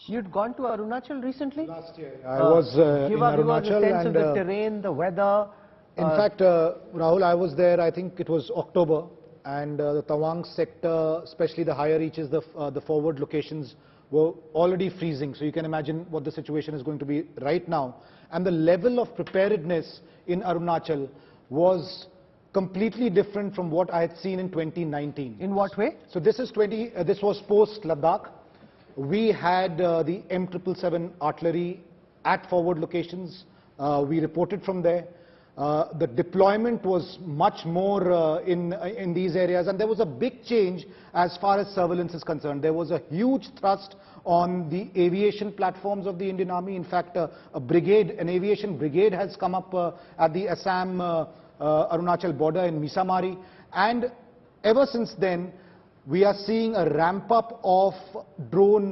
You'd gone to Arunachal recently? Last year. I was in Arunachal. Give us a sense of the terrain, the weather. In fact, Rahul, I was there, I think it was October, and the Tawang sector, especially the higher reaches, the forward locations were already freezing. So you can imagine what the situation is going to be right now. And the level of preparedness in Arunachal was completely different from what I had seen in 2019. In what way? So this was post Ladakh. We had the M777 artillery at forward locations. We reported from there. The deployment was much more in these areas, and there was a big change as far as surveillance is concerned. There was a huge thrust on the aviation platforms of the Indian Army. In fact, an aviation brigade has come up at the Assam Arunachal border in Misamari, and ever since then we are seeing a ramp up of drone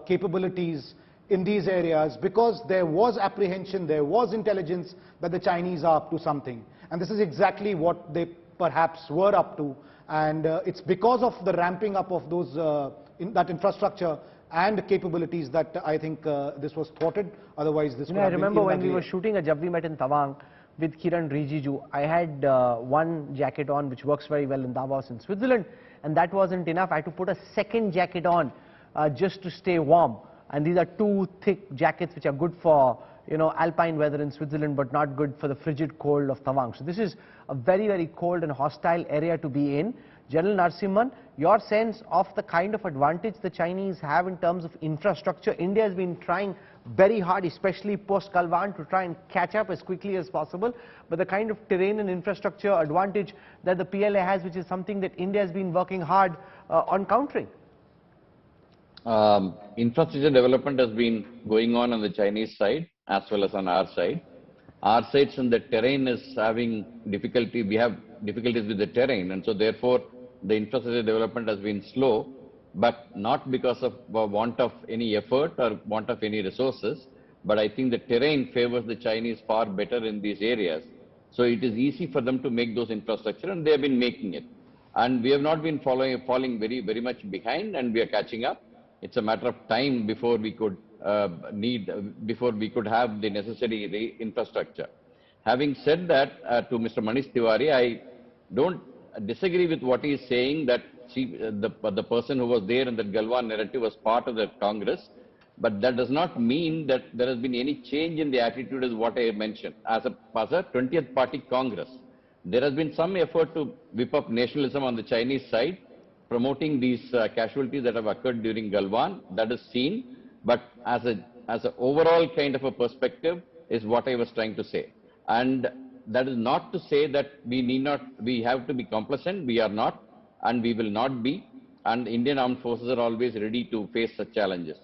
capabilities in these areas, because there was apprehension, there was intelligence that the Chinese are up to something, and this is exactly what they perhaps were up to, and it's because of the ramping up of those that infrastructure and capabilities that I think this was thwarted. Otherwise this would have been. I remember when we were shooting a Jab We Met in Tawang with Kiran Rijiju, I had one jacket on which works very well in Davos in Switzerland, and that wasn't enough. I had to put a second jacket on just to stay warm. And these are two thick jackets which are good for, alpine weather in Switzerland, but not good for the frigid cold of Tawang. So this is a very, very cold and hostile area to be in. General Narasimhan, your sense of the kind of advantage the Chinese have in terms of infrastructure. India has been trying very hard, especially post-Galwan, to try and catch up as quickly as possible. But the kind of terrain and infrastructure advantage that the PLA has, which is something that India has been working hard on countering. Infrastructure development has been going on the Chinese side as well as on our side. Our side, and the terrain is having difficulty. We have difficulties with the terrain, and so therefore the infrastructure development has been slow, but not because of want of any effort or want of any resources. But I think the terrain favors the Chinese far better in these areas. So it is easy for them to make those infrastructure, and they have been making it. And we have not been falling very, very much behind, and we are catching up. It's a matter of time before we could have the necessary infrastructure. Having said that, to Mr. Manish Tiwari, I don't disagree with what he is saying, that the person who was there in the Galwan narrative was part of the Congress, but that does not mean that there has been any change in the attitude as what I mentioned. As a 20th Party Congress, there has been some effort to whip up nationalism on the Chinese side, promoting these casualties that have occurred during Galwan. That is seen, but as an overall kind of a perspective is what I was trying to say. And that is not to say that we have to be complacent. We are not, and we will not be. And Indian armed forces are always ready to face such challenges.